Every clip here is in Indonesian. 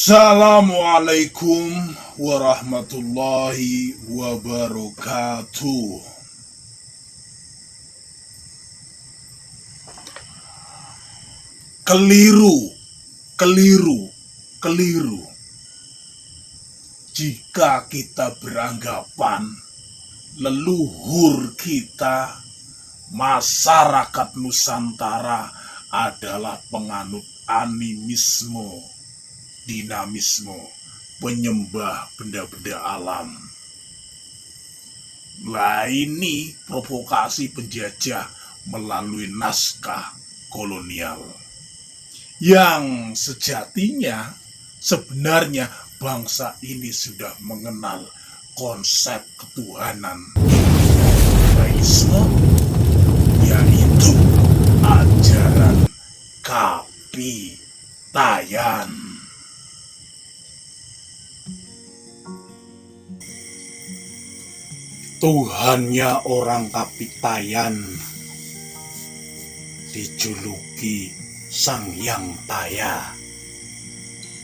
Assalamualaikum warahmatullahi wabarakatuh. Keliru, keliru, keliru jika kita beranggapan leluhur kita, masyarakat Nusantara adalah penganut animisme, dinamisme, penyembah benda-benda alam. Nah, ini provokasi penjajah melalui naskah kolonial yang sejatinya sebenarnya bangsa ini sudah mengenal konsep ketuhanan Hindu-Buddhisme, yaitu ajaran Kapitayan. Tuhannya orang Kapitayan dijuluki Sang Hyang Taya,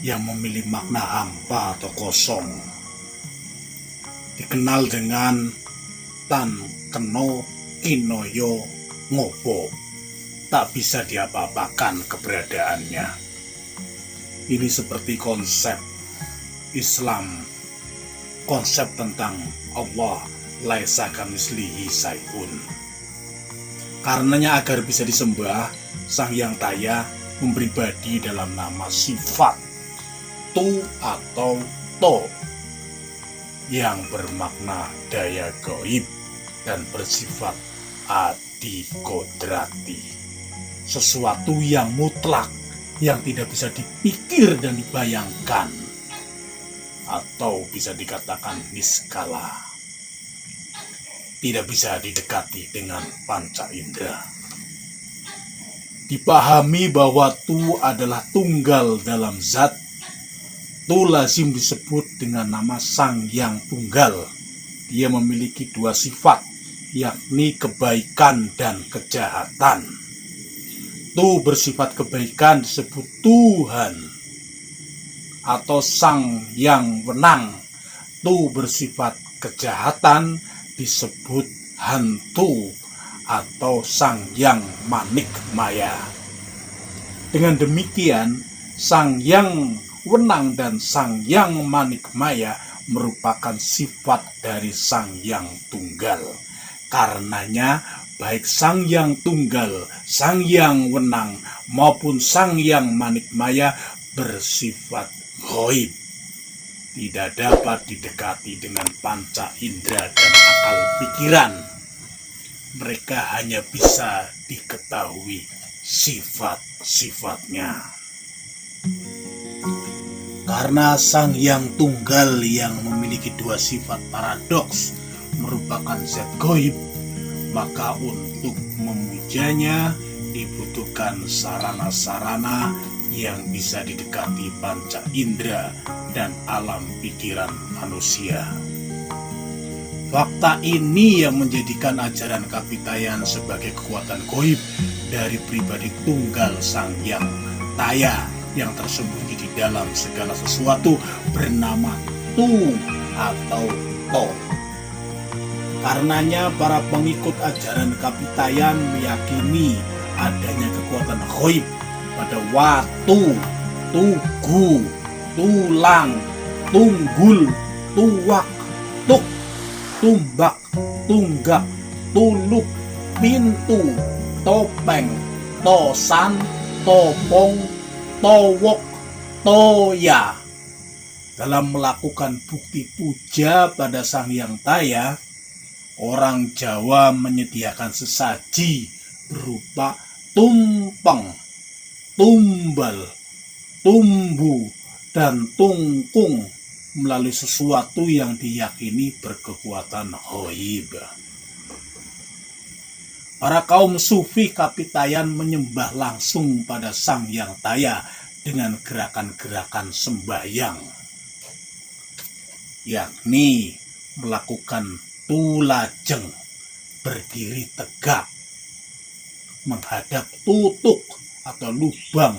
yang memiliki makna hampa atau kosong, dikenal dengan Tan Keno Kinoyo Ngopo, tak bisa diapa-apakan keberadaannya. Ini seperti konsep Islam, konsep tentang Allah, laisa kamitslihi syai'un. Karenanya agar bisa disembah, Sang Hyang Taya memberi badi dalam nama sifat tu atau to yang bermakna daya gaib dan bersifat adikodrati, sesuatu yang mutlak yang tidak bisa dipikir dan dibayangkan, atau bisa dikatakan niskala, tidak bisa didekati dengan panca indera. Dipahami bahwa tu adalah tunggal dalam zat, tu lazim disebut dengan nama Sang Hyang Tunggal. Dia memiliki dua sifat, yakni kebaikan dan kejahatan. Tu bersifat kebaikan disebut Tuhan atau Sang Hyang Wenang. Tu bersifat kejahatan disebut hantu atau Sang Hyang Manik Maya. Dengan demikian, Sang Hyang Wenang dan Sang Hyang Manik Maya merupakan sifat dari Sang Hyang Tunggal. Karenanya baik Sang Hyang Tunggal, Sang Hyang Wenang maupun Sang Hyang Manik Maya bersifat ghaib, tidak dapat didekati dengan panca indera dan akal pikiran. Mereka hanya bisa diketahui sifat-sifatnya. Karena Sang Hyang Tunggal yang memiliki dua sifat paradoks merupakan zat gaib, maka untuk memujanya dibutuhkan sarana-sarana yang bisa didekati panca indera dan alam pikiran manusia. Fakta ini yang menjadikan ajaran Kapitayan sebagai kekuatan gaib dari pribadi tunggal Sang Hyang Taya yang tersembunyi di dalam segala sesuatu bernama tu atau to. Karenanya para pengikut ajaran Kapitayan meyakini adanya kekuatan gaib pada watu, tugu, tulang, tunggul, tuwak, tuk, tumbak, tunggak, tuluk, pintu, topeng, tosan, topong, towok, toya. Dalam melakukan bukti puja pada Sang Hyang Taya, orang Jawa menyediakan sesaji berupa tumpeng, tumbal, tumbu, dan tungkung melalui sesuatu yang diyakini berkekuatan gaib. Para kaum sufi Kapitayan menyembah langsung pada Sang Hyang Taya dengan gerakan-gerakan sembahyang, yakni melakukan tulajeng, berdiri tegak, menghadap tutuk atau lubang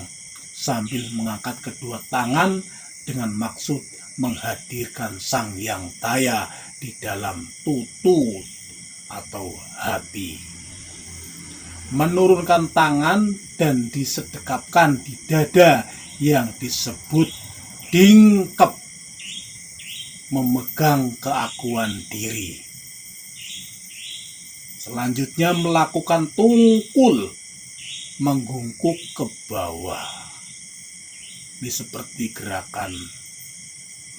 sambil mengangkat kedua tangan dengan maksud menghadirkan Sang Hyang Taya di dalam tutu atau hati. Menurunkan tangan dan disedekapkan di dada yang disebut dingkep, memegang keakuan diri. Selanjutnya melakukan tungkul, menggungkuk ke bawah. Ini seperti gerakan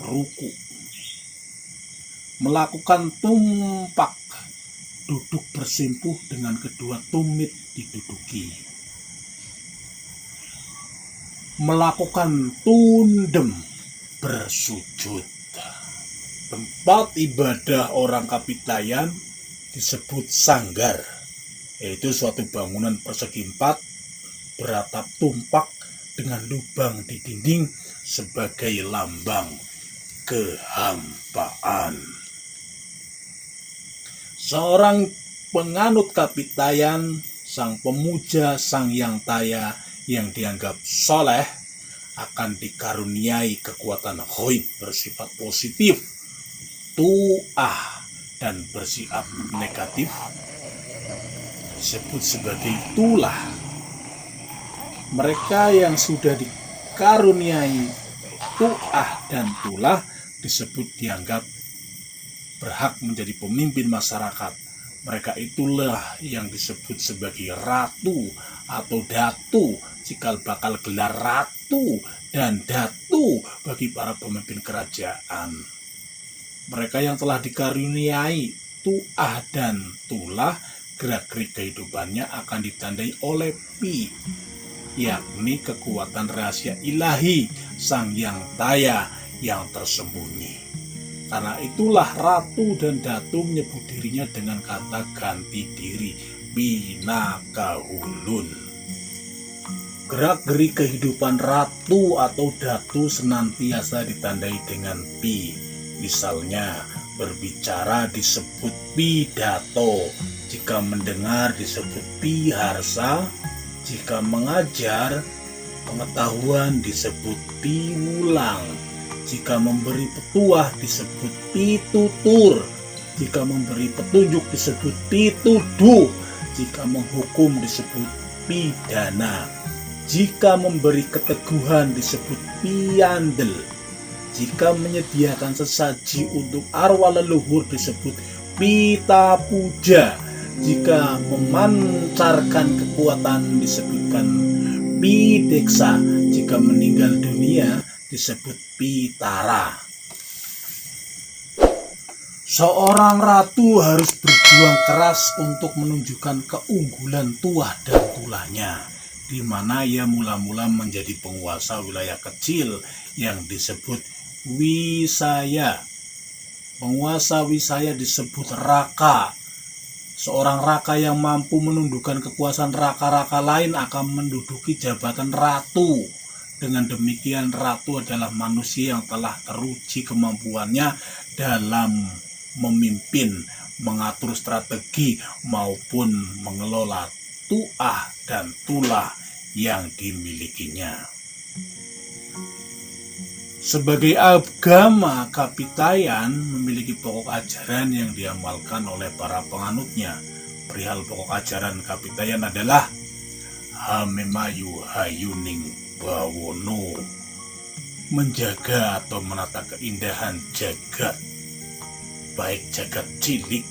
ruku. Melakukan tumpak, duduk bersimpuh dengan kedua tumit diduduki. Melakukan tundem, bersujud. Tempat ibadah orang Kapitayan disebut sanggar, yaitu suatu bangunan persegi 4 beratap tumpak dengan lubang di dinding sebagai lambang kehampaan. Seorang penganut Kapitayan, sang pemuja Sang Hyang Taya yang dianggap soleh akan dikaruniai kekuatan ghaib bersifat positif, tuah, dan bersifat negatif disebut sebagai tulah. Mereka yang sudah dikaruniai tuah dan tulah disebut dianggap berhak menjadi pemimpin masyarakat. Mereka itulah yang disebut sebagai ratu atau datu, cikal bakal gelar ratu dan datu bagi para pemimpin kerajaan. Mereka yang telah dikaruniai tuah dan tulah, gerak-gerik kehidupannya akan ditandai oleh pi, yakni kekuatan rahasia ilahi Sang Hyang Taya yang tersembunyi. Karena itulah ratu dan datu menyebut dirinya dengan kata ganti diri, binakahulun. Gerak-gerik kehidupan ratu atau datu senantiasa ditandai dengan pi. Misalnya, berbicara disebut pidato, jika mendengar disebut piharsa, jika mengajar, pengetahuan disebut piwulang, jika memberi petuah disebut pitutur, jika memberi petunjuk disebut pituduh, jika menghukum disebut pidana, jika memberi keteguhan disebut piandel, jika menyediakan sesaji untuk arwah leluhur disebut pita puja, jika memancarkan kekuatan disebutkan pideksa, jika meninggal dunia disebut pitara. Seorang ratu harus berjuang keras untuk menunjukkan keunggulan tuah dan tulahnya, di mana ia mula-mula menjadi penguasa wilayah kecil yang disebut Wisaya. Penguasa Wisaya disebut raka. Seorang raka yang mampu menundukkan kekuasaan raka-raka lain akan menduduki jabatan ratu. Dengan demikian, ratu adalah manusia yang telah teruji kemampuannya dalam memimpin, mengatur strategi maupun mengelola tuah dan tulah yang dimilikinya. Sebagai agama, Kapitayan memiliki pokok ajaran yang diamalkan oleh para penganutnya. Perihal pokok ajaran Kapitayan adalah Hamemayu Hayuning Bawono, menjaga atau menata keindahan jagat, baik jagat cilik,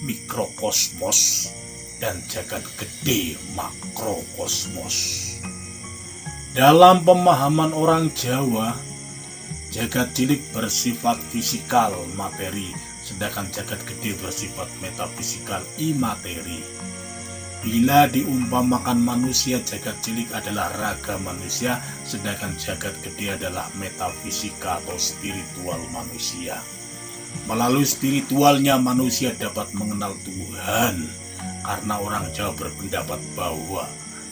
mikrokosmos, dan jagat gede, makrokosmos. Dalam pemahaman orang Jawa, jagat cilik bersifat fisikal, materi, sedangkan jagat gede bersifat metafisikal, imateri. Bila diumpamakan manusia, jagat cilik adalah raga manusia, sedangkan jagat gede adalah metafisika atau spiritual manusia. Melalui spiritualnya manusia dapat mengenal Tuhan, karena orang Jawa berpendapat bahwa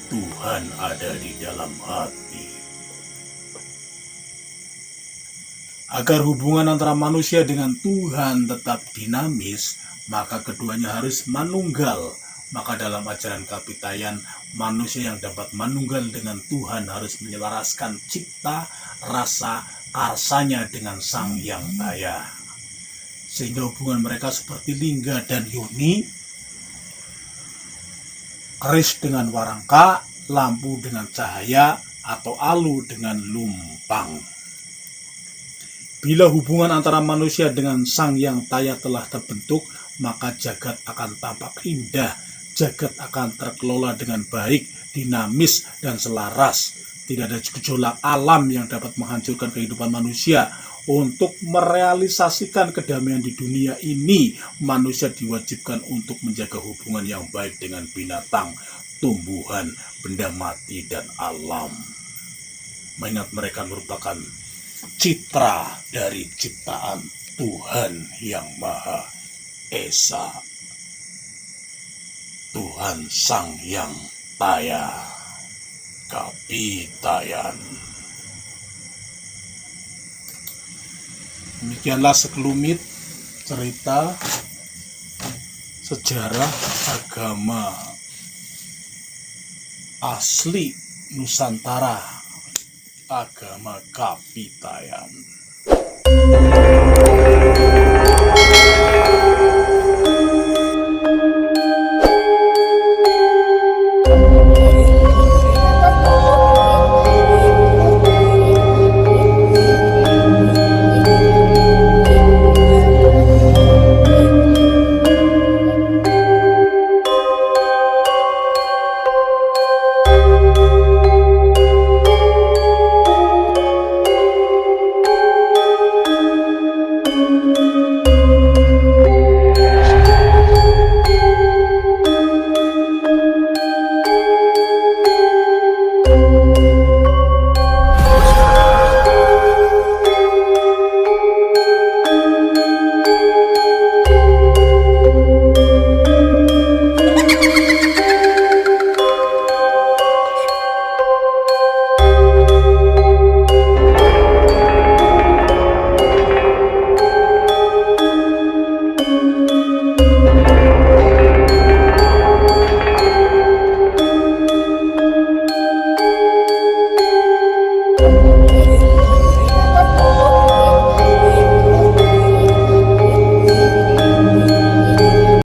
Tuhan ada di dalam hati. Agar hubungan antara manusia dengan Tuhan tetap dinamis, maka keduanya harus manunggal. Maka dalam ajaran Kapitayan, manusia yang dapat manunggal dengan Tuhan harus menyelaraskan cipta, rasa, karsanya dengan Sang Hyang Taya. Sehingga hubungan mereka seperti Lingga dan Yoni, keris dengan warangka, lampu dengan cahaya, atau alu dengan lumpang. Bila hubungan antara manusia dengan Sang Hyang Taya telah terbentuk, maka jagat akan tampak indah, jagat akan terkelola dengan baik, dinamis, dan selaras. Tidak ada gejolak alam yang dapat menghancurkan kehidupan manusia. Untuk merealisasikan kedamaian di dunia ini, manusia diwajibkan untuk menjaga hubungan yang baik dengan binatang, tumbuhan, benda mati, dan alam. Mengingat mereka merupakan citra dari ciptaan Tuhan yang Maha Esa, Tuhan Sang Hyang Taya Kapitayan. Demikianlah sekelumit cerita sejarah agama asli Nusantara, agama Kapitayan.